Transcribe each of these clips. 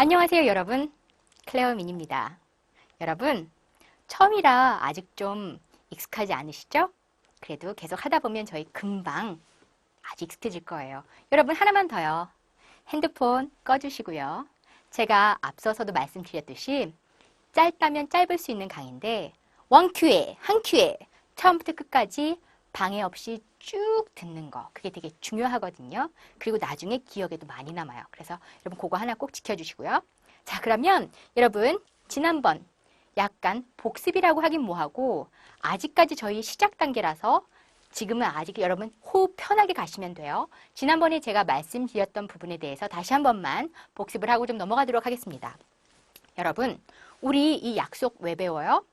안녕하세요 여러분, 클레어민입니다. 여러분, 처음이라 아직 좀 익숙하지 않으시죠? 그래도 계속 하다 보면 저희 금방 아주 익숙해질 거예요. 여러분, 하나만 더요. 핸드폰 꺼주시고요. 제가 앞서서도 말씀드렸듯이 짧다면 짧을 수 있는 강의인데 원 큐에, 한 큐에 처음부터 끝까지 방해 없이 쭉 듣는 거, 그게 되게 중요하거든요. 그리고 나중에 기억에도 많이 남아요. 그래서 여러분 그거 하나 꼭 지켜주시고요. 자, 그러면 여러분 지난번 약간 복습이라고 하긴 뭐하고 아직까지 저희 시작 단계라서 지금은 아직 여러분 호흡 편하게 가시면 돼요. 지난번에 제가 말씀드렸던 부분에 대해서 다시 한 번만 복습을 하고 좀 넘어가도록 하겠습니다. 여러분, 우리 이 약속 왜 배워요?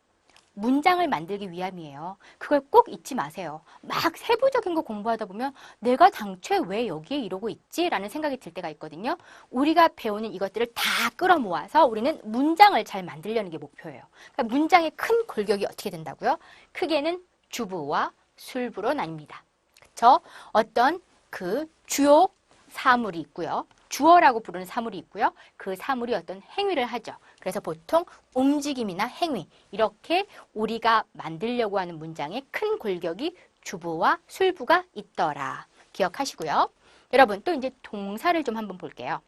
문장을 만들기 위함이에요. 그걸 꼭 잊지 마세요. 막 세부적인 거 공부하다 보면 내가 당초에 왜 여기에 이러고 있지? 라는 생각이 들 때가 있거든요. 우리가 배우는 이것들을 다 끌어모아서 우리는 문장을 잘 만들려는 게 목표예요. 그러니까 문장의 큰 골격이 어떻게 된다고요? 크게는 주부와 술부로 나뉩니다. 그쵸? 어떤 그 주요 사물이 있고요. 주어라고 부르는 사물이 있고요. 그 사물이 어떤 행위를 하죠. 그래서 보통 움직임이나 행위, 이렇게 우리가 만들려고 하는 문장의 큰 골격이 주부와 술부가 있더라. 기억하시고요. 여러분, 또 이제 동사를 좀 한번 볼게요.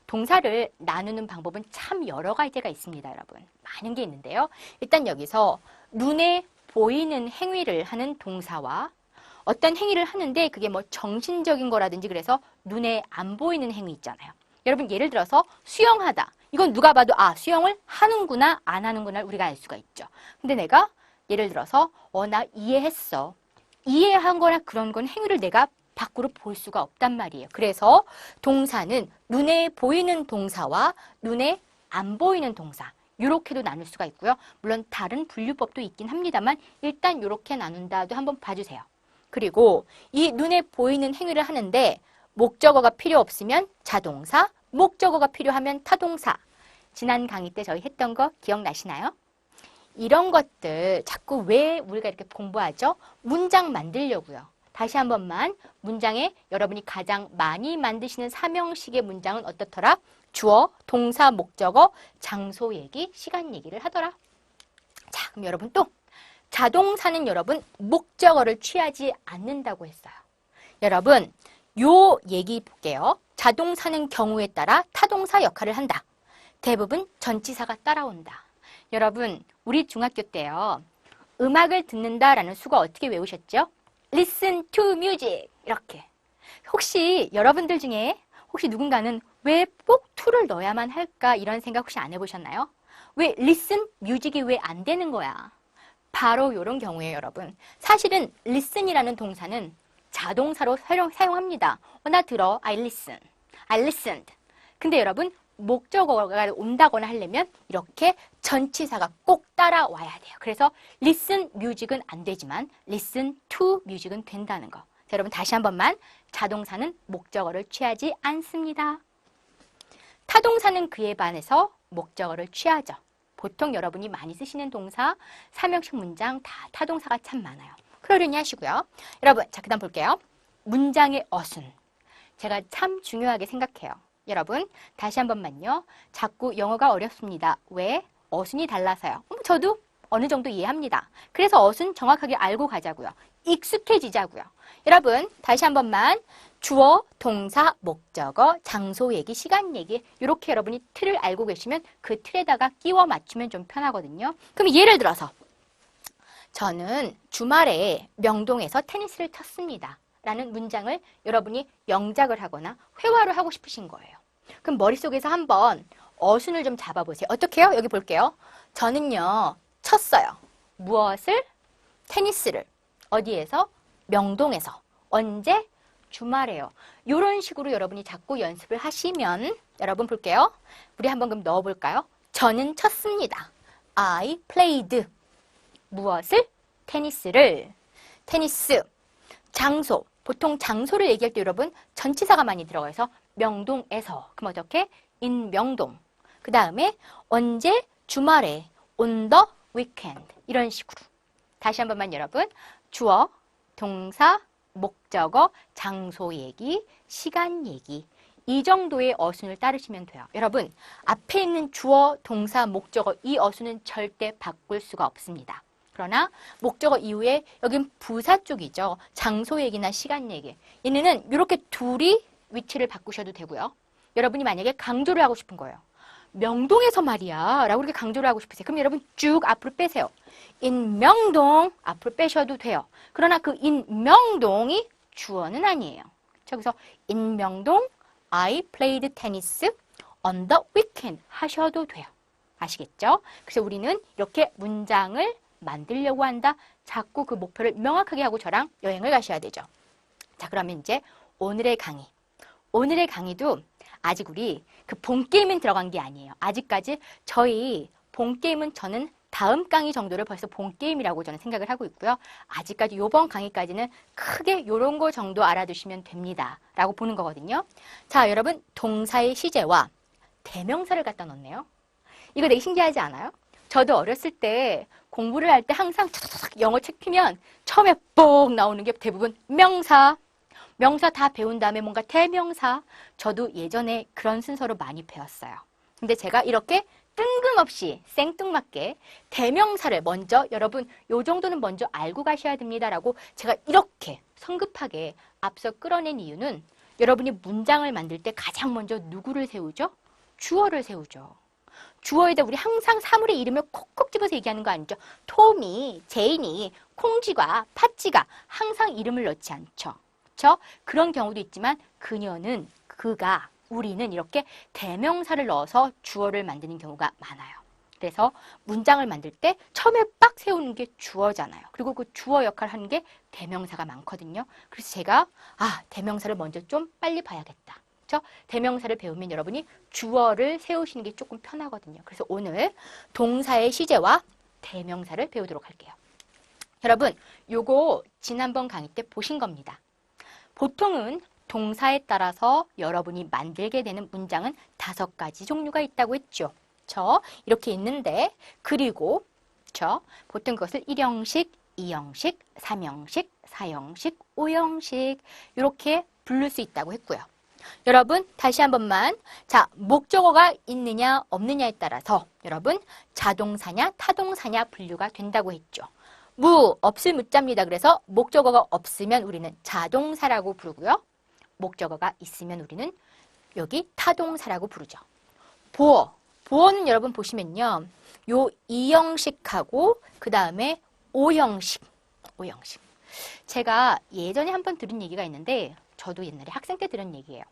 동사를 나누는 방법은 참 여러 가지가 있습니다, 여러분. 많은 게 있는데요. 일단 여기서 눈에 보이는 행위를 하는 동사와 어떤 행위를 하는데 그게 뭐 정신적인 거라든지 그래서 눈에 안 보이는 행위 있잖아요. 여러분 예를 들어서 수영하다. 이건 누가 봐도 아, 수영을 하는구나 안 하는구나 우리가 알 수가 있죠. 근데 내가 예를 들어서 나 이해했어. 이해한 거나 그런 건 행위를 내가 밖으로 볼 수가 없단 말이에요. 그래서 동사는 눈에 보이는 동사와 눈에 안 보이는 동사, 이렇게도 나눌 수가 있고요. 물론 다른 분류법도 있긴 합니다만 일단 이렇게 나눈다도 한번 봐주세요. 그리고 이 눈에 보이는 행위를 하는데 목적어가 필요 없으면 자동사, 목적어가 필요하면 타동사. 지난 강의 때 저희 했던 거 기억나시나요? 이런 것들 자꾸 왜 우리가 이렇게 공부하죠? 문장 만들려고요. 다시 한 번만 문장에 여러분이 가장 많이 만드시는 삼형식의 문장은 어떻더라? 주어, 동사, 목적어, 장소 얘기, 시간 얘기를 하더라. 자, 그럼 여러분 또 자동사는 여러분 목적어를 취하지 않는다고 했어요. 여러분 요 얘기 볼게요. 자동사는 경우에 따라 타동사 역할을 한다. 대부분 전치사가 따라온다. 여러분 우리 중학교 때요. 음악을 듣는다라는 수거 어떻게 외우셨죠? Listen to music 이렇게. 혹시 여러분들 중에 혹시 누군가는 왜 꼭 to를 넣어야만 할까 이런 생각 혹시 안 해보셨나요? 왜 listen music이 왜 안 되는 거야? 바로 이런 경우에요, 여러분. 사실은 listen이라는 동사는 자동사로 사용합니다. 나 들어. I listen. I listened. 근데 여러분, 목적어가 온다거나 하려면 이렇게 전치사가 꼭 따라와야 돼요. 그래서 listen music은 안 되지만 listen to music은 된다는 거. 자, 여러분 다시 한 번만. 자동사는 목적어를 취하지 않습니다. 타동사는 그에 반해서 목적어를 취하죠. 보통 여러분이 많이 쓰시는 동사, 삼형식 문장 다 타동사가 참 많아요. 그러려니 하시고요. 여러분, 자, 그 다음 볼게요. 문장의 어순. 제가 참 중요하게 생각해요. 여러분, 다시 한 번만요. 자꾸 영어가 어렵습니다. 왜? 어순이 달라서요. 저도 어느 정도 이해합니다. 그래서 어순 정확하게 알고 가자고요. 익숙해지자고요. 여러분, 다시 한 번만. 주어, 동사, 목적어, 장소 얘기, 시간 얘기 이렇게 여러분이 틀을 알고 계시면 그 틀에다가 끼워 맞추면 좀 편하거든요. 그럼 예를 들어서 저는 주말에 명동에서 테니스를 쳤습니다. 라는 문장을 여러분이 영작을 하거나 회화를 하고 싶으신 거예요. 그럼 머릿속에서 한번 어순을 좀 잡아보세요. 어떻게 해요? 여기 볼게요. 저는요, 쳤어요. 무엇을? 테니스를. 어디에서? 명동에서. 언제? 주말에요. 이런 식으로 여러분이 자꾸 연습을 하시면 여러분 볼게요. 우리 한번 그럼 넣어볼까요? 저는 쳤습니다. I played. 무엇을? 테니스를. 테니스. 장소. 보통 장소를 얘기할 때 여러분 전치사가 많이 들어가서 명동에서. 그럼 어떻게? in 명동. 그 다음에 언제? 주말에. on the weekend. 이런 식으로. 다시 한 번만 여러분. 주어, 동사, 목적어, 장소 얘기, 시간 얘기 이 정도의 어순을 따르시면 돼요. 여러분, 앞에 있는 주어, 동사, 목적어 이 어순은 절대 바꿀 수가 없습니다. 그러나 목적어 이후에 여긴 부사 쪽이죠. 장소 얘기나 시간 얘기. 얘네는 이렇게 둘이 위치를 바꾸셔도 되고요. 여러분이 만약에 강조를 하고 싶은 거예요. 명동에서 말이야 라고 이렇게 강조를 하고 싶으세요. 그럼 여러분 쭉 앞으로 빼세요. in 명동 앞으로 빼셔도 돼요. 그러나 그 in 명동이 주어는 아니에요. 그래서 in 명동 I played tennis on the weekend 하셔도 돼요. 아시겠죠? 그래서 우리는 이렇게 문장을 만들려고 한다. 자꾸 그 목표를 명확하게 하고 저랑 여행을 가셔야 되죠. 자, 그러면 이제 오늘의 강의. 오늘의 강의도 아직 우리 그 본게임은 들어간 게 아니에요. 아직까지 저희 본게임은 저는 다음 강의 정도를 벌써 본게임이라고 저는 생각을 하고 있고요. 아직까지 요번 강의까지는 크게 요런 거 정도 알아두시면 됩니다. 라고 보는 거거든요. 자, 여러분 동사의 시제와 대명사를 갖다 놓네요. 이거 되게 신기하지 않아요? 저도 어렸을 때 공부를 할 때 항상 영어 책 피면 처음에 뽁 나오는 게 대부분 명사. 명사 다 배운 다음에 뭔가 대명사. 저도 예전에 그런 순서로 많이 배웠어요. 근데 제가 이렇게 뜬금없이 생뚱맞게 대명사를 먼저 여러분 요 정도는 먼저 알고 가셔야 됩니다라고 제가 이렇게 성급하게 앞서 끌어낸 이유는 여러분이 문장을 만들 때 가장 먼저 누구를 세우죠? 주어를 세우죠. 주어에다 우리 항상 사물의 이름을 콕콕 집어서 얘기하는 거 아니죠? 톰이, 제인이, 콩쥐가, 팥쥐가 항상 이름을 넣지 않죠. 그렇죠? 그런 경우도 있지만 그녀는, 그가, 우리는 이렇게 대명사를 넣어서 주어를 만드는 경우가 많아요. 그래서 문장을 만들 때 처음에 빡 세우는 게 주어잖아요. 그리고 그 주어 역할을 하는 게 대명사가 많거든요. 그래서 제가 대명사를 먼저 좀 빨리 봐야겠다. 그렇죠? 대명사를 배우면 여러분이 주어를 세우시는 게 조금 편하거든요. 그래서 오늘 동사의 시제와 대명사를 배우도록 할게요. 여러분, 요거 지난번 강의 때 보신 겁니다. 보통은 동사에 따라서 여러분이 만들게 되는 문장은 5가지 종류가 있다고 했죠. 그렇죠? 이렇게 있는데 그리고 그렇죠? 보통 그것을 1형식, 2형식, 3형식, 4형식, 5형식 이렇게 부를 수 있다고 했고요. 여러분 다시 한 번만 자 목적어가 있느냐 없느냐에 따라서 여러분 자동사냐 타동사냐 분류가 된다고 했죠. 없을 무자입니다. 그래서 목적어가 없으면 우리는 자동사라고 부르고요. 목적어가 있으면 우리는 여기 타동사라고 부르죠. 보어는 여러분 보시면요. 요 2형식하고 그 다음에 5형식. 제가 예전에 한번 들은 얘기가 있는데 저도 옛날에 학생 때 들은 얘기예요.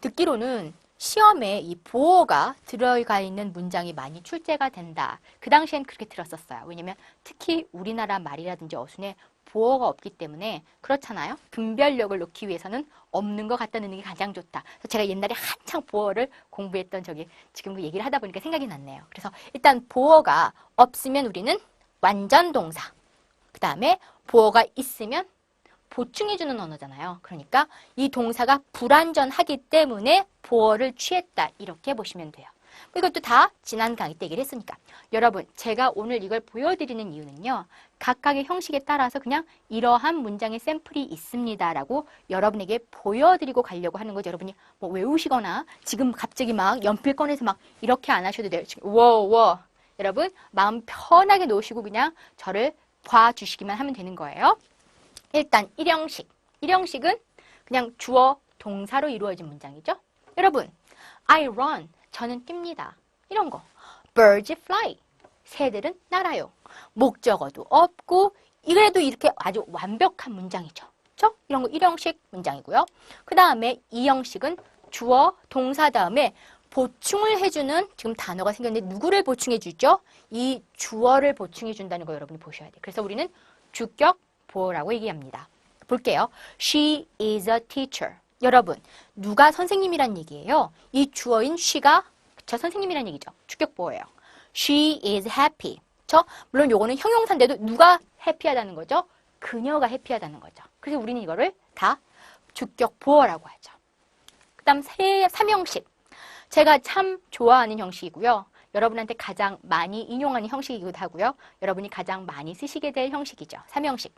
듣기로는 시험에 이 보어가 들어가 있는 문장이 많이 출제가 된다. 그 당시엔 그렇게 들었었어요. 왜냐면 특히 우리나라 말이라든지 어순에 보어가 없기 때문에 그렇잖아요. 분별력을 놓기 위해서는 없는 거 갖다 넣는 게 가장 좋다. 그래서 제가 옛날에 한창 보어를 공부했던 적이 지금 그 얘기를 하다 보니까 생각이 났네요. 그래서 일단 보어가 없으면 우리는 완전 동사. 그 다음에 보어가 있으면 보충해주는 언어잖아요. 그러니까 이 동사가 불완전하기 때문에 보어를 취했다. 이렇게 보시면 돼요. 이것도 다 지난 강의 때 얘기를 했으니까. 여러분, 제가 오늘 이걸 보여드리는 이유는요. 각각의 형식에 따라서 그냥 이러한 문장의 샘플이 있습니다라고 여러분에게 보여드리고 가려고 하는 거죠. 여러분이 뭐 외우시거나 지금 갑자기 막 연필 꺼내서 막 이렇게 안 하셔도 돼요. 지금 여러분 마음 편하게 놓으시고 그냥 저를 봐주시기만 하면 되는 거예요. 일단 1형식. 1형식은 그냥 주어, 동사로 이루어진 문장이죠. 여러분, I run. 저는 뜁니다. 이런 거. Birds fly. 새들은 날아요. 목적어도 없고 이래도 이렇게 아주 완벽한 문장이죠. 그렇죠? 이런 거 1형식 문장이고요. 그 다음에 2형식은 주어, 동사 다음에 보충을 해주는 지금 단어가 생겼는데 누구를 보충해 주죠? 이 주어를 보충해 준다는 거 여러분이 보셔야 돼요. 그래서 우리는 주격 보어라고 얘기합니다. 볼게요. She is a teacher. 여러분, 누가 선생님이란 얘기예요? 이 주어인 she가 저 선생님이란 얘기죠. 주격 보어예요. She is happy. 물론 요거는 형용사인데도 누가 해피하다는 거죠? 그녀가 해피하다는 거죠. 그래서 우리는 이거를 다 주격 보어라고 하죠. 그 다음 3형식. 제가 참 좋아하는 형식이고요. 여러분한테 가장 많이 인용하는 형식이기도 하고요. 여러분이 가장 많이 쓰시게 될 형식이죠. 3형식.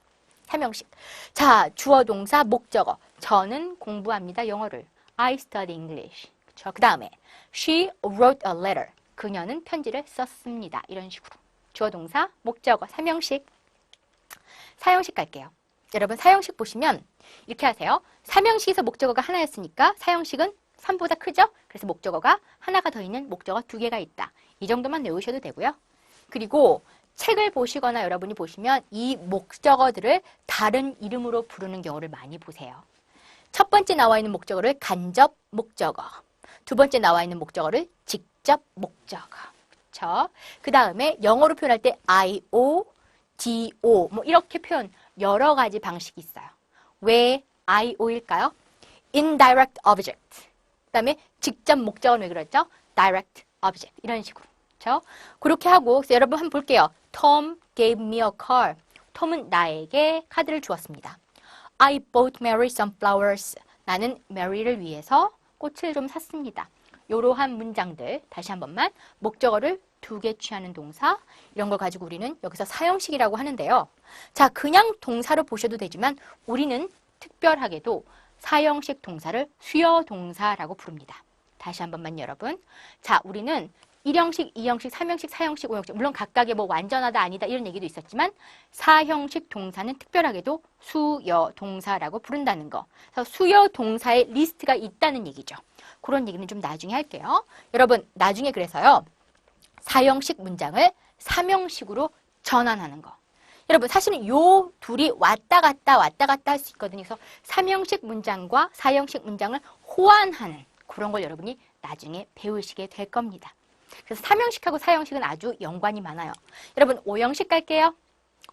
자, 주어, 동사, 목적어. 저는 공부합니다. 영어를. I study English. 그쵸? 그 다음에 she wrote a letter. 그녀는 편지를 썼습니다. 이런 식으로. 주어, 동사, 목적어, 삼형식. 사형식 갈게요. 여러분 사형식 보시면 이렇게 하세요. 삼형식에서 목적어가 하나였으니까 사형식은 3보다 크죠? 그래서 목적어가 하나가 더 있는 목적어 2개가 있다. 이 정도만 외우셔도 되고요. 그리고 책을 보시거나 여러분이 보시면 이 목적어들을 다른 이름으로 부르는 경우를 많이 보세요. 첫 번째 나와 있는 목적어를 간접 목적어, 두 번째 나와 있는 목적어를 직접 목적어. 그쵸? 그 다음에 영어로 표현할 때 IO, DO 뭐 이렇게 표현 여러 가지 방식이 있어요. 왜 IO일까요? Indirect object. 그 다음에 직접 목적어는 왜 그랬죠? Direct object. 이런 식으로. 그렇죠? 그렇게 하고 그래서 여러분 한번 볼게요. Tom gave me a car. 톰은 나에게 카드를 주었습니다. I bought Mary some flowers. 나는 메리를 위해서 꽃을 좀 샀습니다. 이러한 문장들 다시 한 번만 목적어를 2개 취하는 동사 이런 걸 가지고 우리는 여기서 사형식이라고 하는데요. 자, 그냥 동사로 보셔도 되지만 우리는 특별하게도 사형식 동사를 수요 동사라고 부릅니다. 다시 한 번만 여러분. 자, 우리는 1형식, 2형식, 3형식, 4형식, 5형식 물론 각각의 뭐 완전하다 아니다 이런 얘기도 있었지만 사형식 동사는 특별하게도 수요 동사라고 부른다는 거. 그래서 수요 동사의 리스트가 있다는 얘기죠. 그런 얘기는 좀 나중에 할게요. 여러분 나중에 그래서요. 사형식 문장을 3형식으로 전환하는 거. 여러분 사실은 요 둘이 왔다 갔다 할 수 있거든요. 그래서 3형식 문장과 4형식 문장을 호환하는 그런 걸 여러분이 나중에 배우시게 될 겁니다. 그래서 3형식하고 4형식은 아주 연관이 많아요. 여러분 5형식 갈게요.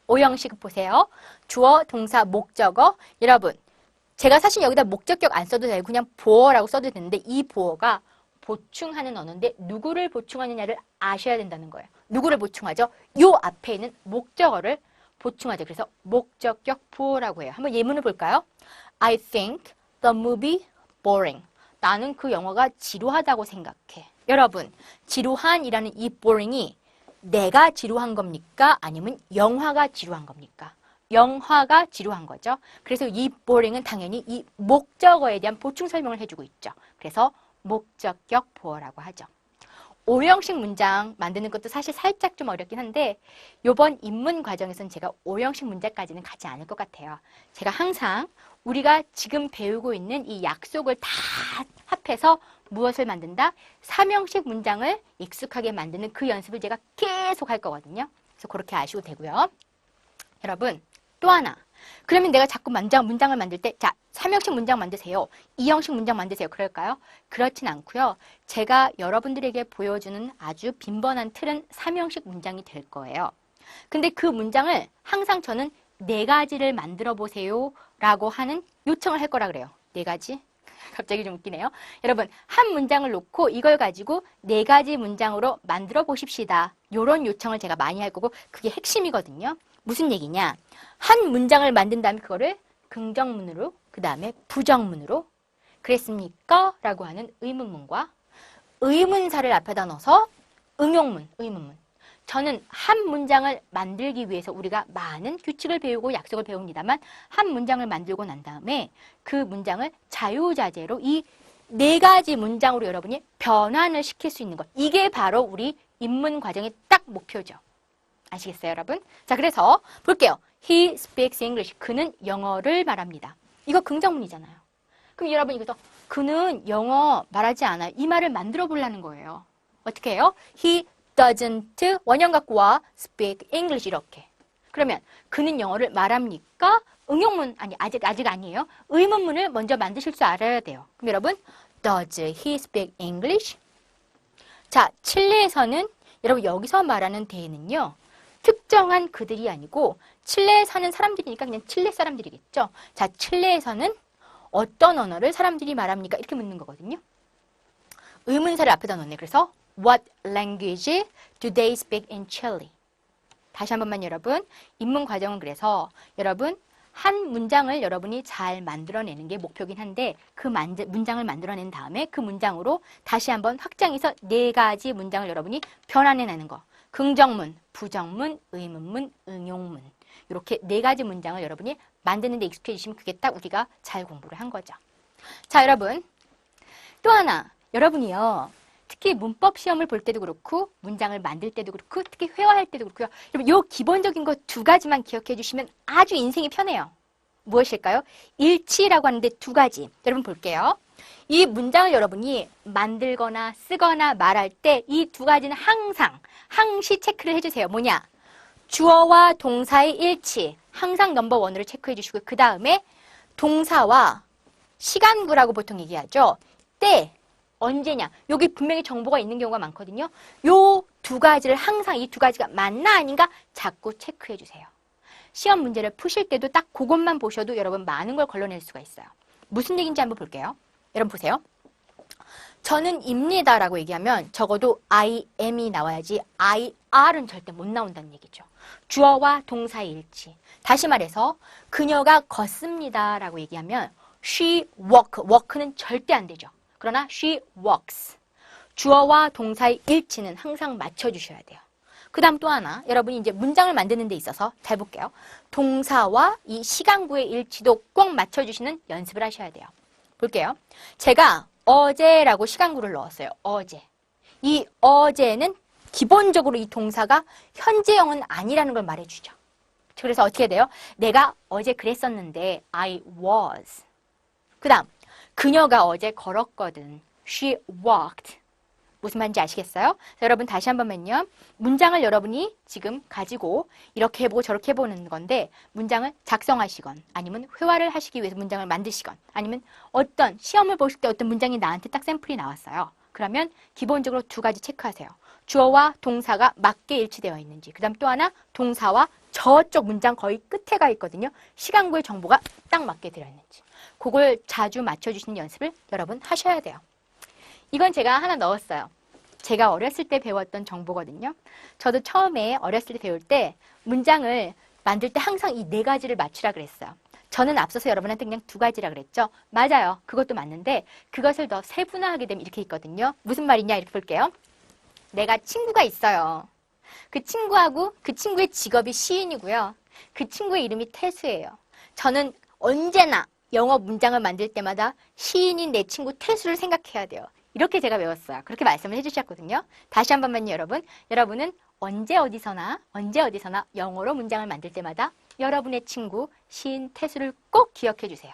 5형식 보세요. 주어, 동사, 목적어. 여러분 제가 사실 여기다 목적격 안 써도 되고 그냥 보어라고 써도 되는데 이 보어가 보충하는 언어인데 누구를 보충하느냐를 아셔야 된다는 거예요. 누구를 보충하죠? 요 앞에 있는 목적어를 보충하죠. 그래서 목적격 보어라고 해요. 한번 예문을 볼까요? I think the movie boring. 나는 그 영화가 지루하다고 생각해. 여러분, 지루한이라는 이 boring이 내가 지루한 겁니까? 아니면 영화가 지루한 겁니까? 영화가 지루한 거죠. 그래서 이 boring은 당연히 이 목적어에 대한 보충 설명을 해주고 있죠. 그래서 목적격 보어라고 하죠. 5형식 문장 만드는 것도 사실 살짝 좀 어렵긴 한데 이번 입문 과정에서는 제가 5형식 문장까지는 가지 않을 것 같아요. 제가 항상 우리가 지금 배우고 있는 이 약속을 다 합해서 무엇을 만든다? 3형식 문장을 익숙하게 만드는 그 연습을 제가 계속 할 거거든요. 그래서 그렇게 아시고 되고요. 여러분 또 하나. 그러면 내가 자꾸 문장을 만들 때 자, 3형식 문장 만드세요. 2형식 문장 만드세요. 그럴까요? 그렇진 않고요. 제가 여러분들에게 보여주는 아주 빈번한 틀은 3형식 문장이 될 거예요. 근데 그 문장을 항상 저는 4가지를 만들어 보세요 라고 하는 요청을 할 거라 그래요. 4가지? 갑자기 좀 웃기네요. 여러분 한 문장을 놓고 이걸 가지고 4가지 문장으로 만들어 보십시다. 이런 요청을 제가 많이 할 거고 그게 핵심이거든요. 무슨 얘기냐? 한 문장을 만든 다음에 그거를 긍정문으로 그 다음에 부정문으로 그랬습니까? 라고 하는 의문문과 의문사를 앞에다 넣어서 응용문, 의문문. 저는 한 문장을 만들기 위해서 우리가 많은 규칙을 배우고 약속을 배웁니다만 한 문장을 만들고 난 다음에 그 문장을 자유자재로 이 4가지 문장으로 여러분이 변환을 시킬 수 있는 것. 이게 바로 우리 입문 과정의 딱 목표죠. 아시겠어요, 여러분? 자, 그래서 볼게요. He speaks English. 그는 영어를 말합니다. 이거 긍정문이잖아요. 그럼 여러분 이거서 그는 영어 말하지 않아요. 이 말을 만들어 보려는 거예요. 어떻게 해요? He doesn't 원형 갖고 와 speak English 이렇게. 그러면 그는 영어를 말합니까? 응용문 아니 아직 아니에요. 의문문을 먼저 만드실 줄 알아야 돼요. 그럼 여러분 does he speak English? 자, 칠레에서는 여러분 여기서 말하는 대는요. 특정한 그들이 아니고 칠레에 사는 사람들이니까 그냥 칠레 사람들이겠죠. 자, 칠레에서는 어떤 언어를 사람들이 말합니까? 이렇게 묻는 거거든요. 의문사를 앞에다 놓네. 그래서 What language do they speak in Chile? 다시 한 번만 여러분. 입문 과정은 그래서 여러분 한 문장을 여러분이 잘 만들어내는 게 목표긴 한데 그 문장을 만들어낸 다음에 그 문장으로 다시 한번 확장해서 4가지 문장을 여러분이 변환해내는 거. 긍정문, 부정문, 의문문, 응용문. 이렇게 4가지 문장을 여러분이 만드는 데 익숙해지시면 그게 딱 우리가 잘 공부를 한 거죠. 자, 여러분. 또 하나, 여러분이요. 특히 문법 시험을 볼 때도 그렇고 문장을 만들 때도 그렇고 특히 회화할 때도 그렇고요. 여러분 요 기본적인 거 두 가지만 기억해 주시면 아주 인생이 편해요. 무엇일까요? 일치라고 하는데 두 가지. 여러분 볼게요. 이 문장을 여러분이 만들거나 쓰거나 말할 때 이 두 가지는 항상 항시 체크를 해주세요. 뭐냐? 주어와 동사의 일치. 항상 넘버 원으로 체크해 주시고 그 다음에 동사와 시간구라고 보통 얘기하죠. 때, 언제냐. 여기 분명히 정보가 있는 경우가 많거든요. 요 두 가지를 항상 이 두 가지가 맞나 아닌가 자꾸 체크해 주세요. 시험 문제를 푸실 때도 딱 그것만 보셔도 여러분 많은 걸 걸러낼 수가 있어요. 무슨 얘기인지 한번 볼게요. 여러분 보세요. 저는 입니다 라고 얘기하면 적어도 I am이 나와야지 I are은 절대 못 나온다는 얘기죠. 주어와 동사의 일치. 다시 말해서 그녀가 걷습니다 라고 얘기하면 she walk는 절대 안 되죠. 그러나 she walks. 주어와 동사의 일치는 항상 맞춰주셔야 돼요. 그 다음 또 하나, 여러분이 이제 문장을 만드는 데 있어서 잘 볼게요. 동사와 이 시간구의 일치도 꼭 맞춰주시는 연습을 하셔야 돼요. 볼게요. 제가 어제라고 시간구를 넣었어요. 어제. 이 어제는 기본적으로 이 동사가 현재형은 아니라는 걸 말해주죠. 그래서 어떻게 돼요? 내가 어제 그랬었는데 I was. 그 다음, 그녀가 어제 걸었거든. She walked. 무슨 말인지 아시겠어요? 여러분 다시 한 번만요. 문장을 여러분이 지금 가지고 이렇게 해보고 저렇게 해보는 건데 문장을 작성하시건 아니면 회화를 하시기 위해서 문장을 만드시건 아니면 어떤 시험을 보실 때 어떤 문장이 나한테 딱 샘플이 나왔어요. 그러면 기본적으로 두 가지 체크하세요. 주어와 동사가 맞게 일치되어 있는지. 그 다음 또 하나 동사와 저쪽 문장 거의 끝에 가 있거든요. 시간구의 정보가 딱 맞게 들어있는지. 그걸 자주 맞춰주시는 연습을 여러분 하셔야 돼요. 이건 제가 하나 넣었어요. 제가 어렸을 때 배웠던 정보거든요. 저도 처음에 어렸을 때 배울 때 문장을 만들 때 항상 이 네 가지를 맞추라 그랬어요. 저는 앞서서 여러분한테 그냥 두 가지라 그랬죠. 맞아요. 그것도 맞는데 그것을 더 세분화하게 되면 이렇게 있거든요. 무슨 말이냐 이렇게 볼게요. 내가 친구가 있어요. 그 친구하고 그 친구의 직업이 시인이고요. 그 친구의 이름이 태수예요. 저는 언제나 영어 문장을 만들 때마다 시인인 내 친구 태수를 생각해야 돼요. 이렇게 제가 외웠어요. 그렇게 말씀을 해주셨거든요. 다시 한 번만요, 여러분. 여러분은 언제 어디서나 영어로 문장을 만들 때마다 여러분의 친구 시인 태수를 꼭 기억해 주세요.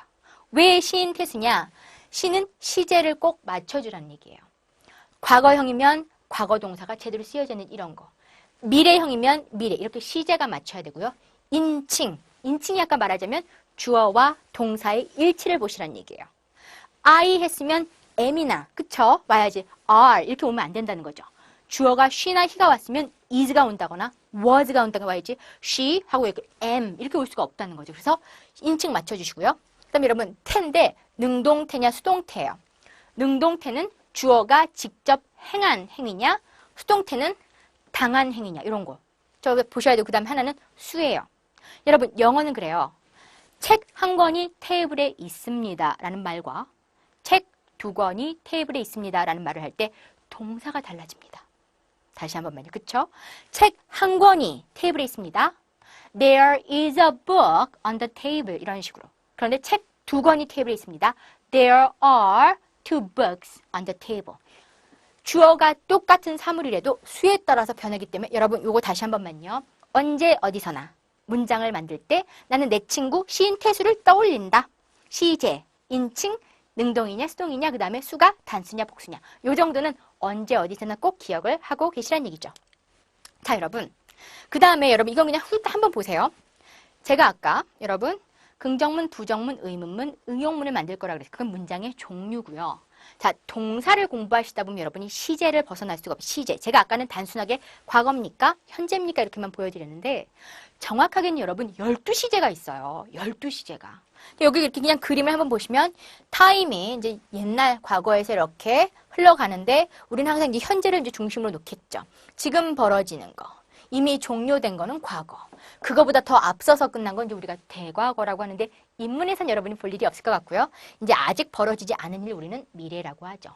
왜 시인 태수냐? 시는 시제를 꼭 맞춰주라는 얘기예요. 과거형이면 과거 동사가 제대로 쓰여져 있는 이런 거. 미래형이면 미래, 이렇게 시제가 맞춰야 되고요. 인칭이 아까 말하자면 주어와 동사의 일치를 보시라는 얘기예요. I 했으면 am이나, 그쵸? 와야지 are 이렇게 오면 안 된다는 거죠. 주어가 she나 he가 왔으면 is가 온다거나 was가 온다거나 와야지 she 하고 이렇게 am 이렇게 올 수가 없다는 거죠. 그래서 인칭 맞춰주시고요. 그 다음에 여러분 태인데 능동태냐 수동태예요. 능동태는 주어가 직접 행한 행위냐 수동태는 당한 행위냐 이런 거. 저기 보셔야 되고 그 다음 하나는 수예요. 여러분 영어는 그래요. 책 한 권이 테이블에 있습니다 라는 말과 책 두 권이 테이블에 있습니다 라는 말을 할 때 동사가 달라집니다. 다시 한 번만요. 그쵸? 책 한 권이 테이블에 있습니다. There is a book on the table 이런 식으로. 그런데 책 두 권이 테이블에 있습니다. There are two books on the table. 주어가 똑같은 사물이라도 수에 따라서 변하기 때문에 여러분 요거 다시 한 번만요. 언제 어디서나 문장을 만들 때 나는 내 친구 시인 태수를 떠올린다. 시제, 인칭, 능동이냐 수동이냐 그 다음에 수가 단수냐 복수냐 요 정도는 언제 어디서나 꼭 기억을 하고 계시란 얘기죠. 자 여러분 그 다음에 여러분 이건 그냥 한번 보세요. 제가 아까 여러분 긍정문, 부정문, 의문문, 응용문을 만들 거라 그랬어요. 그건 문장의 종류고요. 자 동사를 공부하시다 보면 여러분이 시제를 벗어날 수가 없어요. 시제. 제가 아까는 단순하게 과거입니까? 현재입니까? 이렇게만 보여드렸는데 정확하게는 여러분 12시제가 있어요. 12시제가. 여기 이렇게 그냥 그림을 한번 보시면 타임이 이제 옛날 과거에서 이렇게 흘러가는데 우리는 항상 이제 현재를 이제 중심으로 놓겠죠. 지금 벌어지는 거. 이미 종료된 거는 과거. 그거보다 더 앞서서 끝난 건 이제 우리가 대과거라고 하는데 인문에선 여러분이 볼 일이 없을 것 같고요. 이제 아직 벌어지지 않은 일 우리는 미래라고 하죠.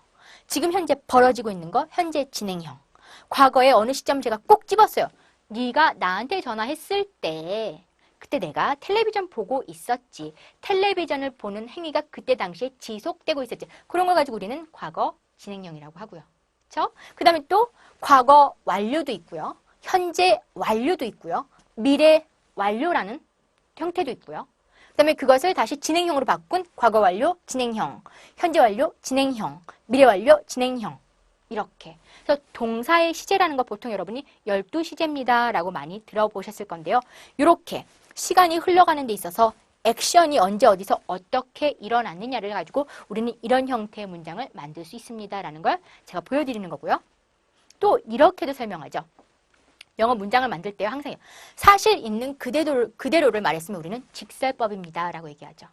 지금 현재 벌어지고 있는 거 현재 진행형. 과거에 어느 시점 제가 꼭 집었어요. 네가 나한테 전화했을 때 그때 내가 텔레비전 보고 있었지. 텔레비전을 보는 행위가 그때 당시에 지속되고 있었지. 그런 걸 가지고 우리는 과거 진행형이라고 하고요. 그렇죠? 그 다음에 또 과거 완료도 있고요. 현재 완료도 있고요. 미래 완료라는 형태도 있고요. 그 다음에 그것을 다시 진행형으로 바꾼 과거 완료 진행형, 현재 완료 진행형, 미래 완료 진행형 이렇게. 그래서 동사의 시제라는 거 보통 여러분이 12시제입니다 라고 많이 들어보셨을 건데요. 이렇게 시간이 흘러가는 데 있어서 액션이 언제 어디서 어떻게 일어났느냐를 가지고 우리는 이런 형태의 문장을 만들 수 있습니다 라는 걸 제가 보여드리는 거고요. 또 이렇게도 설명하죠. 영어 문장을 만들 때 항상 사실 있는 그대로를 말했으면 우리는 직설법입니다 라고 얘기하죠.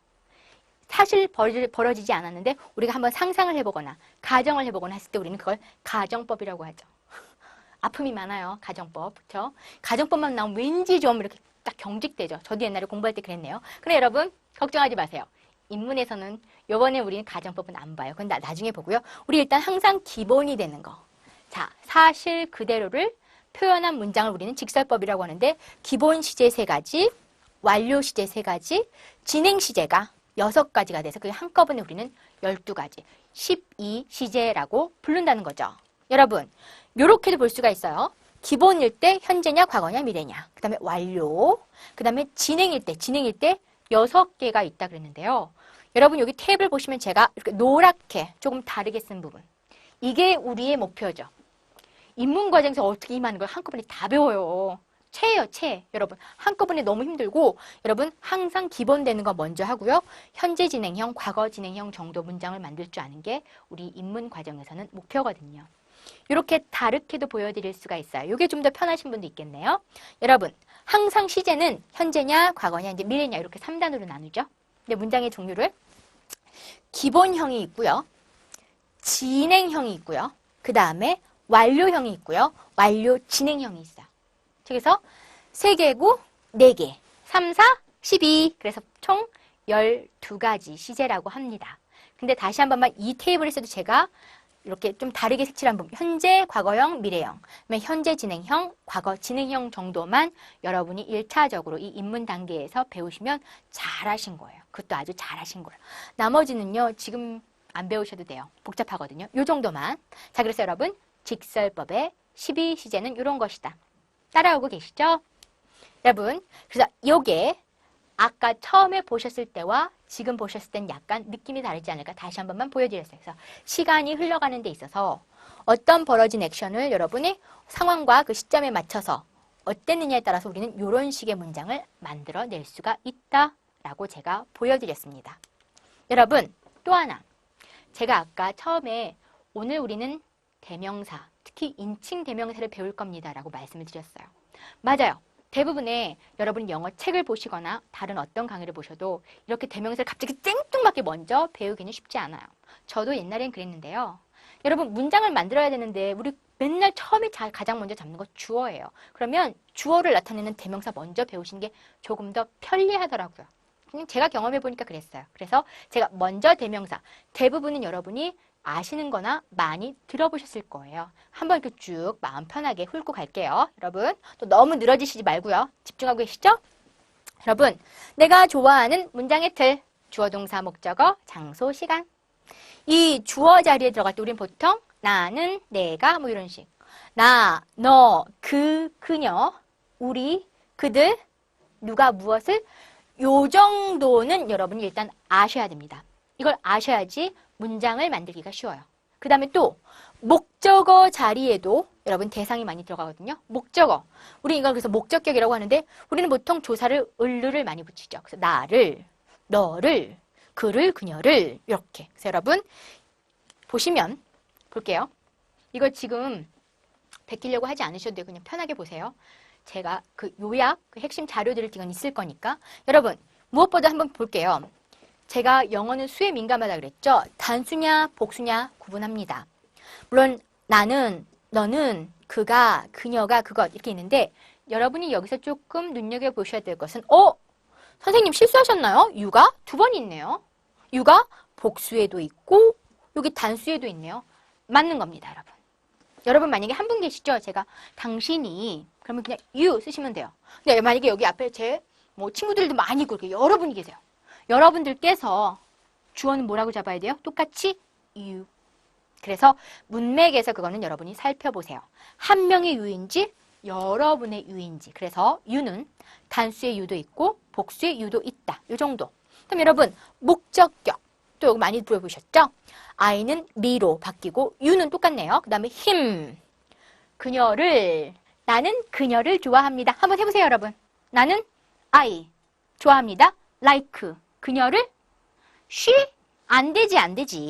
사실 벌어지지 않았는데 우리가 한번 상상을 해보거나 가정을 해보거나 했을 때 우리는 그걸 가정법이라고 하죠. 아픔이 많아요. 가정법. 그렇죠? 가정법만 나오면 왠지 좀 이렇게 딱 경직되죠. 저도 옛날에 공부할 때 그랬네요. 그래 여러분 걱정하지 마세요. 인문에서는 요번에 우리는 가정법은 안 봐요. 그건 나중에 보고요. 우리 일단 항상 기본이 되는 거. 자, 사실 그대로를 표현한 문장을 우리는 직설법이라고 하는데 기본 시제 3가지, 완료 시제 3가지, 진행 시제가 6가지가 돼서 그게 한꺼번에 우리는 12가지, 12시제라고 부른다는 거죠. 여러분, 요렇게도 볼 수가 있어요. 기본일 때 현재냐, 과거냐, 미래냐. 그 다음에 완료, 그 다음에 진행일 때 6개가 있다 그랬는데요. 여러분 여기 탭을 보시면 제가 이렇게 노랗게 조금 다르게 쓴 부분. 이게 우리의 목표죠. 입문 과정에서 어떻게 임하는 걸 한꺼번에 다 배워요. 체예요, 체. 여러분 한꺼번에 너무 힘들고 여러분 항상 기본되는 거 먼저 하고요. 현재 진행형, 과거 진행형 정도 문장을 만들 줄 아는 게 우리 입문 과정에서는 목표거든요. 이렇게 다르게도 보여드릴 수가 있어요. 이게 좀 더 편하신 분도 있겠네요. 여러분 항상 시제는 현재냐, 과거냐, 이제 미래냐 이렇게 3단으로 나누죠. 근데 문장의 종류를 기본형이 있고요. 진행형이 있고요. 그 다음에 완료형이 있고요. 완료 진행형이 있어요. 그래서 3개고 4개, 3, 4, 12. 그래서 총 12가지 시제라고 합니다. 근데 다시 한 번만 이 테이블에서도 제가 이렇게 좀 다르게 색칠한 부분. 현재, 과거형, 미래형. 현재 진행형, 과거 진행형 정도만 여러분이 1차적으로 이 입문 단계에서 배우시면 잘하신 거예요. 그것도 아주 잘하신 거예요. 나머지는요. 지금 안 배우셔도 돼요. 복잡하거든요. 요 정도만. 자, 그래서 여러분 직설법의 12시제는 이런 것이다. 따라오고 계시죠? 여러분, 그래서 요게 아까 처음에 보셨을 때와 지금 보셨을 땐 약간 느낌이 다르지 않을까 다시 한 번만 보여드렸어요. 그래서 시간이 흘러가는 데 있어서 어떤 벌어진 액션을 여러분이 상황과 그 시점에 맞춰서 어땠느냐에 따라서 우리는 이런 식의 문장을 만들어낼 수가 있다라고 제가 보여드렸습니다. 여러분, 또 하나. 제가 아까 처음에 오늘 우리는 대명사, 특히 인칭 대명사를 배울 겁니다 라고 말씀을 드렸어요. 맞아요. 대부분의 여러분 영어 책을 보시거나 다른 어떤 강의를 보셔도 이렇게 대명사를 갑자기 땡뚱맞게 먼저 배우기는 쉽지 않아요. 저도 옛날엔 그랬는데요. 여러분 문장을 만들어야 되는데 우리 맨날 처음에 가장 먼저 잡는 거 주어예요. 그러면 주어를 나타내는 대명사 먼저 배우시는 게 조금 더 편리하더라고요. 제가 경험해 보니까 그랬어요. 그래서 제가 먼저 대명사, 대부분은 여러분이 아시는 거나 많이 들어보셨을 거예요. 한번 이렇게 쭉 마음 편하게 훑고 갈게요. 여러분 또 너무 늘어지시지 말고요. 집중하고 계시죠? 여러분 내가 좋아하는 문장의 틀 주어, 동사, 목적어, 장소, 시간. 이 주어 자리에 들어갈 때 우린 보통 나는, 내가 뭐 이런 식. 나, 너, 그, 그녀, 우리, 그들, 누가 무엇을 요 정도는 여러분이 일단 아셔야 됩니다. 이걸 아셔야지 문장을 만들기가 쉬워요. 그 다음에 또 목적어 자리에도 여러분 대상이 많이 들어가거든요. 목적어. 우리 이걸 그래서 목적격이라고 하는데 우리는 보통 조사를 을를 많이 붙이죠. 그래서 나를, 너를, 그를, 그녀를 이렇게. 그래서 여러분 보시면 볼게요. 이걸 지금 베끼려고 하지 않으셔도 돼요. 그냥 편하게 보세요. 제가 그 요약, 그 핵심 자료들을 지금 있을 거니까 여러분 무엇보다 한번 볼게요. 제가 영어는 수에 민감하다 그랬죠? 단수냐, 복수냐 구분합니다. 물론 나는, 너는, 그가, 그녀가, 그것 이렇게 있는데 여러분이 여기서 조금 눈여겨보셔야 될 것은 선생님 실수하셨나요? 유가 2번 있네요. 유가 복수에도 있고 여기 단수에도 있네요. 맞는 겁니다, 여러분. 여러분 만약에 한 분 계시죠? 제가 당신이 그러면 그냥 you 쓰시면 돼요. 근데 만약에 여기 앞에 제 뭐 친구들도 많이 있고 이렇게 여러분이 계세요. 여러분들께서 주어는 뭐라고 잡아야 돼요? 똑같이 you. 그래서 문맥에서 그거는 여러분이 살펴보세요. 한 명의 you인지 여러분의 you인지. 그래서 you는 단수의 you도 있고 복수의 you도 있다. 이 정도. 그럼 여러분 목적격 또 여기 많이 들어보셨죠? I는 me로 바뀌고 you는 똑같네요. 그 다음에 him. 그녀를 나는 그녀를 좋아합니다. 한번 해보세요 여러분. 나는 I 좋아합니다. like 그녀를 she 안 되지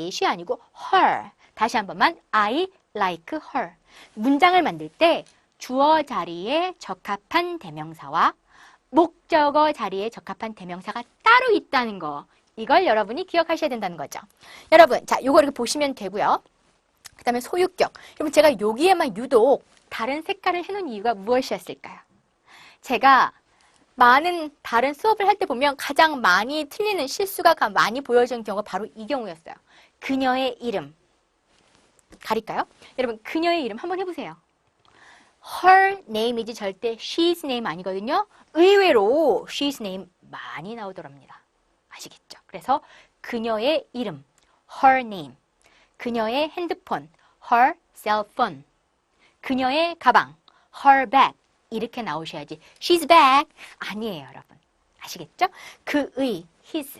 she 아니고 her. 다시 한 번만 I like her. 문장을 만들 때 주어 자리에 적합한 대명사와 목적어 자리에 적합한 대명사가 따로 있다는 거. 이걸 여러분이 기억하셔야 된다는 거죠. 여러분, 자, 요거 이렇게 보시면 되고요. 그 다음에 소유격. 여러분, 제가 여기에만 유독 다른 색깔을 해놓은 이유가 무엇이었을까요? 제가 많은 다른 수업을 할 때 보면 가장 많이 틀리는 실수가 많이 보여지는 경우가 바로 이 경우였어요. 그녀의 이름. 가릴까요? 여러분, 그녀의 이름 한번 해보세요. her name이지 절대 she's name 아니거든요. 의외로 she's name 많이 나오더랍니다. 아시겠죠? 그래서 그녀의 이름, her name. 그녀의 핸드폰, her cell phone. 그녀의 가방, her bag. 이렇게 나오셔야지 she's bag 아니에요, 여러분. 아시겠죠? 그의, his.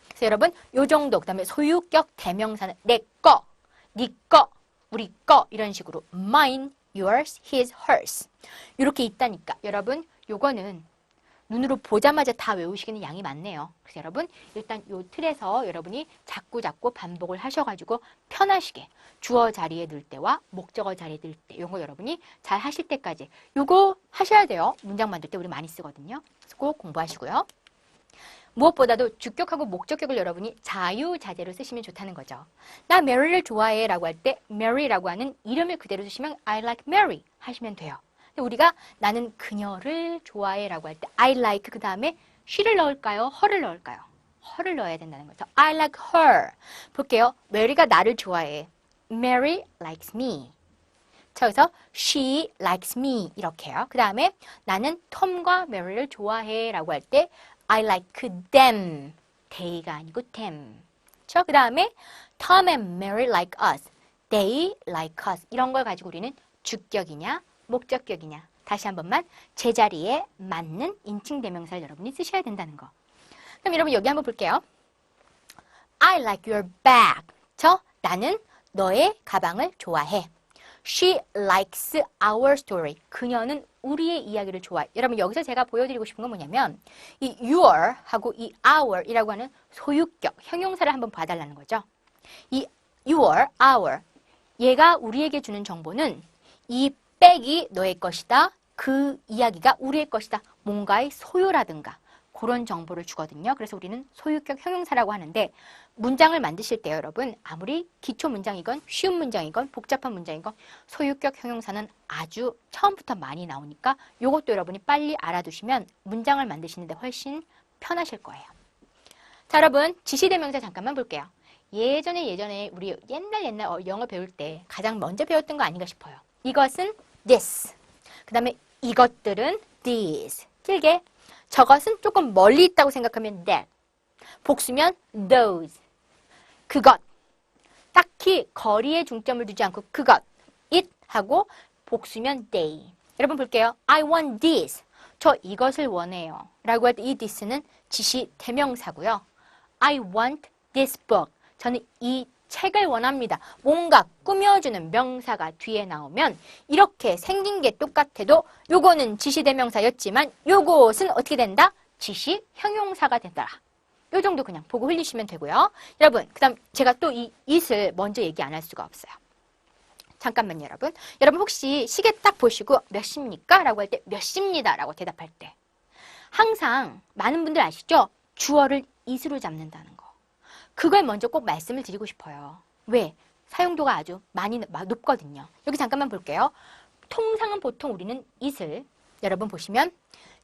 그래서 여러분, 요 정도. 그 다음에 소유격 대명사는 내 거, 네 거, 우리 거 이런 식으로 mine, yours, his, hers 이렇게 있다니까. 여러분, 요거는 눈으로 보자마자 다 외우시기는 양이 많네요. 그래서 여러분 일단 요 틀에서 여러분이 자꾸 반복을 하셔가지고 편하시게 주어 자리에 넣을 때와 목적어 자리에 넣을 때 요거 여러분이 잘 하실 때까지 요거 하셔야 돼요. 문장 만들 때 우리 많이 쓰거든요. 그래서 꼭 공부하시고요. 무엇보다도 주격하고 목적격을 여러분이 자유자재로 쓰시면 좋다는 거죠. 나 메리를 좋아해 라고 할 때 메리라고 하는 이름을 그대로 쓰시면 I like Mary 하시면 돼요. 우리가 나는 그녀를 좋아해 라고 할 때 I like 그 다음에 she를 넣을까요? her를 넣을까요? her를 넣어야 된다는 거죠. I like her. 볼게요. 메리가 나를 좋아해. Mary likes me. 자, 여기서 she likes me 이렇게요. 그 다음에 나는 톰과 메리를 좋아해 라고 할 때 I like them. they가 아니고 them. 그 다음에 Tom and Mary like us. They like us. 이런 걸 가지고 우리는 주격이냐 목적격이냐 다시 한 번만 제자리에 맞는 인칭 대명사를 여러분이 쓰셔야 된다는 거. 그럼 여러분 여기 한번 볼게요. I like your bag. 나는 너의 가방을 좋아해. She likes our story. 그녀는 우리의 이야기를 좋아해. 여러분 여기서 제가 보여드리고 싶은 건 뭐냐면 이 your 하고 이 our 이라고 하는 소유격, 형용사를 한번 봐달라는 거죠. 이 your, our 얘가 우리에게 주는 정보는 이 백이 너의 것이다. 그 이야기가 우리의 것이다. 뭔가의 소유라든가 그런 정보를 주거든요. 그래서 우리는 소유격 형용사라고 하는데 문장을 만드실 때요, 여러분 아무리 기초 문장이건 쉬운 문장이건 복잡한 문장이건 소유격 형용사는 아주 처음부터 많이 나오니까 이것도 여러분이 빨리 알아두시면 문장을 만드시는데 훨씬 편하실 거예요. 자, 여러분 지시대명사 잠깐만 볼게요. 예전에 우리 옛날 영어 배울 때 가장 먼저 배웠던 거 아닌가 싶어요. 이것은 this. 그 다음에 이것들은 these. 길게. 저것은 조금 멀리 있다고 생각하면 that. 복수면 those. 그것. 딱히 거리에 중점을 두지 않고 그것. it 하고 복수면 they. 여러분 볼게요. I want this. 저 이것을 원해요. 라고 할 때 이 this는 지시 대명사고요. I want this book. 저는 이 책을 원합니다. 뭔가 꾸며주는 명사가 뒤에 나오면 이렇게 생긴 게 똑같아도 요거는 지시대명사였지만 요것은 어떻게 된다? 지시 형용사가 된다. 요 정도 그냥 보고 흘리시면 되고요. 여러분 그 다음 제가 또 이 it을 먼저 얘기 안 할 수가 없어요. 잠깐만요, 여러분. 여러분 혹시 시계 딱 보시고 몇 시입니까? 라고 할 때 몇 시입니다. 라고 대답할 때 항상 많은 분들 아시죠? 주어를 it으로 잡는다는 거. 그걸 먼저 꼭 말씀을 드리고 싶어요. 왜? 사용도가 아주 많이 높거든요. 여기 잠깐만 볼게요. 통상은 보통 우리는 it을 여러분 보시면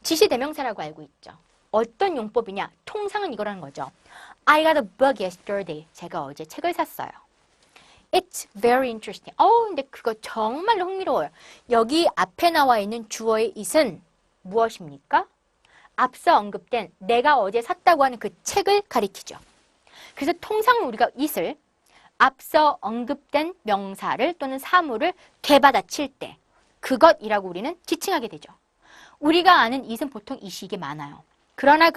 지시대명사라고 알고 있죠. 어떤 용법이냐? 통상은 이거라는 거죠. I got a book yesterday. 제가 어제 책을 샀어요. It's very interesting. 근데 그거 정말로 흥미로워요. 여기 앞에 나와 있는 주어의 it은 무엇입니까? 앞서 언급된 내가 어제 샀다고 하는 그 책을 가리키죠. 그래서 통상 우리가 it을 앞서 언급된 명사를 또는 사물을 되받아칠 때 그것이라고 우리는 지칭하게 되죠. 우리가 아는 it은 보통 it이 이게 많아요. 그러나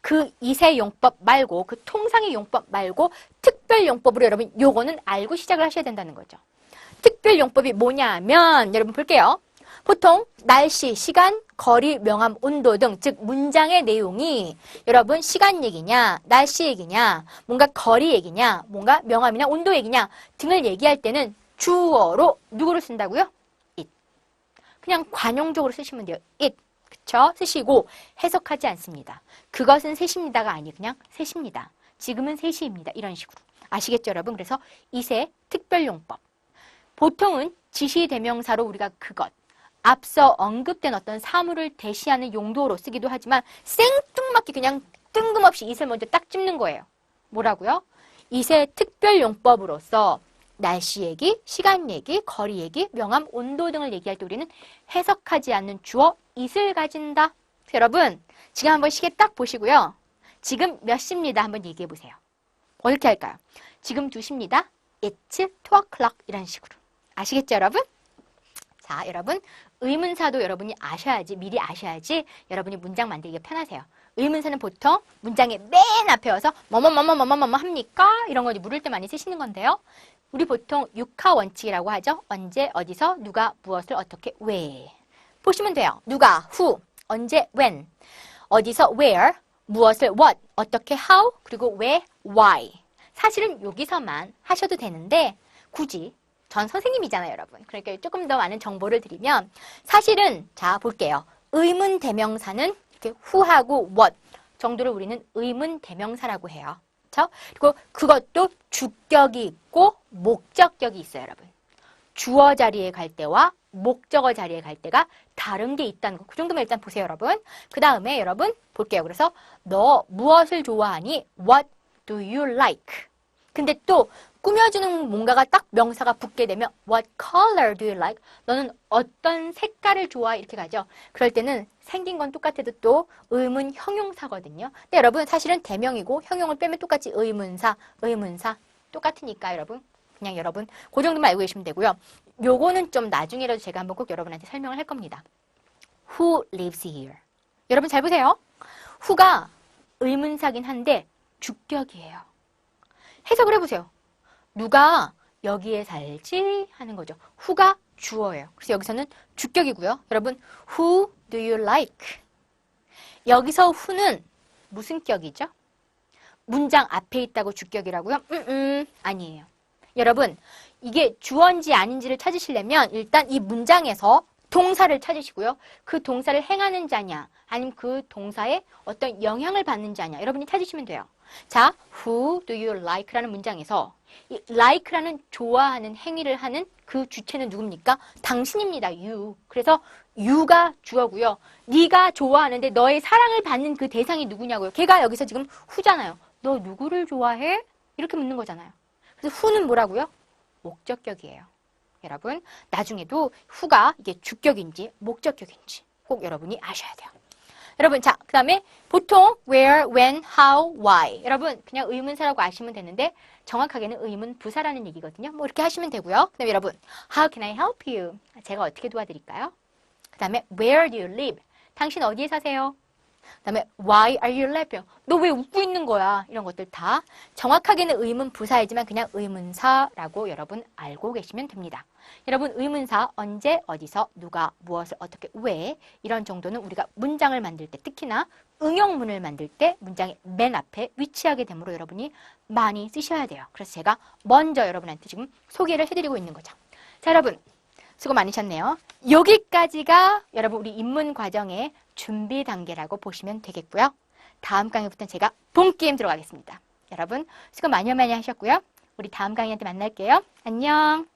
그 it의 용법 말고 그 통상의 용법 말고 특별 용법으로 여러분 요거는 알고 시작을 하셔야 된다는 거죠. 특별 용법이 뭐냐면 여러분 볼게요. 보통 날씨, 시간, 거리, 명암, 온도 등 즉 문장의 내용이 여러분 시간 얘기냐, 날씨 얘기냐, 뭔가 거리 얘기냐, 뭔가 명암이나 온도 얘기냐 등을 얘기할 때는 주어로 누구를 쓴다고요? it. 그냥 관용적으로 쓰시면 돼요. it. 그쵸? 쓰시고 해석하지 않습니다. 그것은 셋입니다가 아니에요. 그냥 셋입니다. 지금은 셋이입니다. 이런 식으로. 아시겠죠, 여러분? 그래서 it의 특별용법. 보통은 지시대명사로 우리가 그것, 앞서 언급된 어떤 사물을 대시하는 용도로 쓰기도 하지만 생뚱맞게 그냥 뜬금없이 it을 먼저 딱 찝는 거예요. 뭐라고요? it의 특별용법으로서 날씨 얘기, 시간 얘기, 거리 얘기, 명암, 온도 등을 얘기할 때 우리는 해석하지 않는 주어 it을 가진다. 여러분, 지금 한번 시계 딱 보시고요. 지금 몇 시입니다. 한번 얘기해 보세요. 어떻게 할까요? 지금 2시입니다. It's 2 o'clock 이런 식으로. 아시겠죠, 여러분? 자, 여러분, 의문사도 여러분이 아셔야지, 미리 아셔야지 여러분이 문장 만들기가 편하세요. 의문사는 보통 문장의 맨 앞에 와서 뭐뭐 합니까? 이런 거 물을 때 많이 쓰시는 건데요. 우리 보통 육하 원칙이라고 하죠. 언제, 어디서, 누가, 무엇을, 어떻게, 왜. 보시면 돼요. 누가, who, 언제, when, 어디서, where, 무엇을, what, 어떻게, how, 그리고 왜, why. 사실은 여기서만 하셔도 되는데 굳이 전 선생님이잖아요, 여러분. 그러니까 조금 더 많은 정보를 드리면 사실은 자 볼게요. 의문 대명사는 이렇게 who하고 what 정도를 우리는 의문 대명사라고 해요. 그렇죠? 그리고 그것도 주격이 있고 목적격이 있어요, 여러분. 주어 자리에 갈 때와 목적어 자리에 갈 때가 다른 게 있다는 거. 그 정도만 일단 보세요, 여러분. 그 다음에 여러분 볼게요. 그래서 너 무엇을 좋아하니? What do you like? 근데 또 꾸며주는 뭔가가 딱 명사가 붙게 되면 What color do you like? 너는 어떤 색깔을 좋아해? 이렇게 가죠. 그럴 때는 생긴 건 똑같아도 또 의문 형용사거든요. 근데 여러분 사실은 대명이고 형용을 빼면 똑같이 의문사 똑같으니까 여러분 그냥 여러분 그 정도만 알고 계시면 되고요. 요거는 좀 나중에라도 제가 한번 꼭 여러분한테 설명을 할 겁니다. Who lives here? 여러분 잘 보세요. who가 의문사긴 한데 주격이에요. 해석을 해보세요. 누가 여기에 살지? 하는 거죠. who가 주어예요. 그래서 여기서는 주격이고요. 여러분, who do you like? 여기서 who는 무슨 격이죠? 문장 앞에 있다고 주격이라고요? 아니에요. 여러분, 이게 주어인지 아닌지를 찾으시려면 일단 이 문장에서 동사를 찾으시고요. 그 동사를 행하는 자냐, 아니면 그 동사에 어떤 영향을 받는 자냐, 여러분이 찾으시면 돼요. 자, who do you like라는 문장에서 이 like라는 좋아하는 행위를 하는 그 주체는 누굽니까? 당신입니다. you. 그래서 you가 주어고요. 네가 좋아하는데 너의 사랑을 받는 그 대상이 누구냐고요. 걔가 여기서 지금 who잖아요. 너 누구를 좋아해? 이렇게 묻는 거잖아요. 그래서 who는 뭐라고요? 목적격이에요. 여러분, 나중에도 who가 이게 주격인지 목적격인지 꼭 여러분이 아셔야 돼요. 여러분, 자, 그 다음에 보통 where, when, how, why. 여러분, 그냥 의문사라고 아시면 되는데 정확하게는 의문 부사라는 얘기거든요. 뭐 이렇게 하시면 되고요. 그 다음에 여러분, how can I help you? 제가 어떻게 도와드릴까요? 그 다음에 where do you live? 당신 어디에 사세요? 그 다음에 why are you laughing? 너 왜 웃고 있는 거야? 이런 것들 다 정확하게는 의문 부사이지만 그냥 의문사라고 여러분 알고 계시면 됩니다. 여러분 의문사 언제, 어디서, 누가, 무엇을, 어떻게, 왜 이런 정도는 우리가 문장을 만들 때 특히나 응용문을 만들 때 문장의 맨 앞에 위치하게 되므로 여러분이 많이 쓰셔야 돼요. 그래서 제가 먼저 여러분한테 지금 소개를 해드리고 있는 거죠. 자, 여러분 수고 많으셨네요. 여기까지가 여러분 우리 입문 과정의 준비 단계라고 보시면 되겠고요. 다음 강의부터는 제가 본게임 들어가겠습니다. 여러분 수고 많이 하셨고요. 우리 다음 강의한테 만날게요. 안녕.